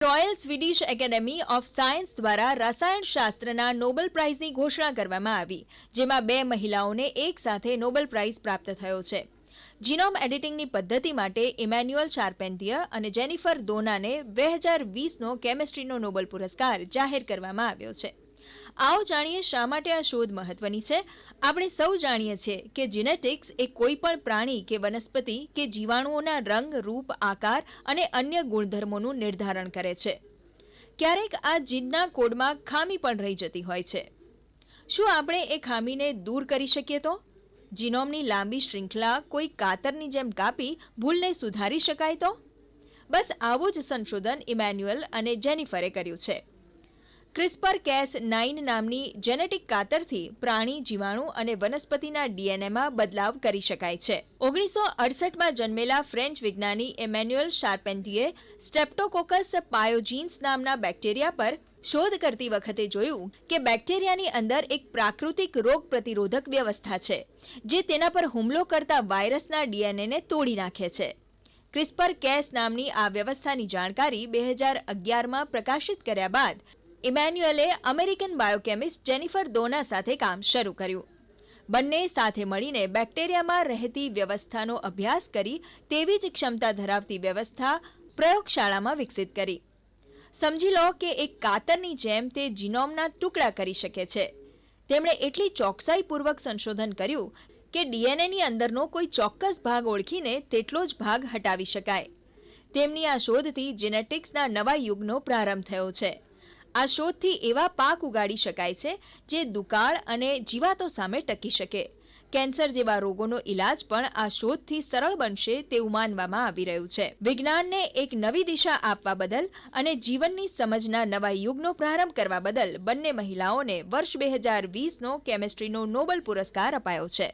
Royal Swedish academy of science દ્વારા રસાયણશાસ્ત્રના Nobel પ્રાઇઝની ઘોષણા કરવામાં આવી, જેમાં 2 મહિલાઓને એક સાથે નોબેલ પ્રાઇઝ પ્રાપ્ત થયો છે. જીનોમ એડિટિંગની પદ્ધતિ માટે ઇમેન્યુઅલ ચાર્પેન્ટિયર અને જેનિફર દોનાને 2020નો કેમિસ્ટ્રીનો નોબેલ પુરસ્કાર જાહેર કરવામાં આવ્યો છે. આવો જાણીએ શા માટે આ શોધ મહત્વની છે. આપણે સૌ જાણીએ છીએ કે જીનેટિક્સ એ કોઈ પણ પ્રાણી કે વનસ્પતિ કે જીવાણુઓના રંગ, રૂપ, આકાર અને અન્ય ગુણધર્મોનું નિર્ધારણ કરે છે. ક્યારેક આ જીનના કોડમાં ખામી પણ રહી જતી હોય છે. શું આપણે એ ખામીને દૂર કરી શકીએ તો? જીનોમની લાંબી શૃંખલા કોઈ કાતરની જેમ કાપી ભૂલને સુધારી શકાય તો? બસ આવું જ સંશોધન ઇમેન્યુઅલ અને જેનિફરે કર્યું છે. CRISPR-Cas9 નામની જેનેટિક કાતરથી પ્રાણી, જીવાણુ અને વનસ્પતિના ડીએનએમાં બદલાવ કરી શકાય છે. 1968માં જન્મેલા ફ્રેન્ચ વિજ્ઞાની ઇમેન્યુઅલ ચાર્પેન્ટિયરે સ્ટ્રેપ્ટોકોકસ પાયોજીન્સ નામના બેક્ટેરિયા પર શોધ કરતી વખતે જોયું કે બેક્ટેરિયાની અંદર એક પ્રાકૃતિક રોગ પ્રતિરોધક વ્યવસ્થા છે, જે તેના પર હુમલો કરતા વાયરસના ડીએનએને તોડી નાખે છે. CRISPR-Cas નામની આ વ્યવસ્થાની જાણકારી 2011માં પ્રકાશિત કર્યા બાદ ઇમેન્યુઅલે અમેરિકન બાયોકેમિસ્ટ જેનિફર દોના સાથે કામ શરૂ કર્યું. બંને સાથે મળીને બેક્ટેરિયામાં રહેતી વ્યવસ્થાનો અભ્યાસ કરી તેવી જ ક્ષમતા ધરાવતી વ્યવસ્થા પ્રયોગશાળામાં વિકસિત કરી. સમજી લો કે એક કાતરની જેમ તે જીનોમના ટુકડા કરી શકે છે. તેમણે એટલી ચોકસાઈપૂર્વક સંશોધન કર્યું કે ડીએનએની અંદરનો કોઈ ચોક્કસ ભાગ ઓળખીને તેટલો જ ભાગ હટાવી શકાય. તેમની આ શોધથી જીનેટિક્સના નવા યુગનો પ્રારંભ થયો છે. આ શોધથી એવા પાક ઉગાડી શકાય છે જે દુકાળ અને જીવાતો સામે ટકી શકે. કેન્સર જેવા રોગોનો ઇલાજ પણ આ શોધથી સરળ બનશે તેવું માનવામાં આવી રહ્યું છે. વિજ્ઞાનને એક નવી દિશા આપવા બદલ અને જીવનની સમજના નવા યુગનો પ્રારંભ કરવા બદલ બંને મહિલાઓને વર્ષ 2020નો કેમિસ્ટ્રીનો નોબેલ પુરસ્કાર અપાયો છે.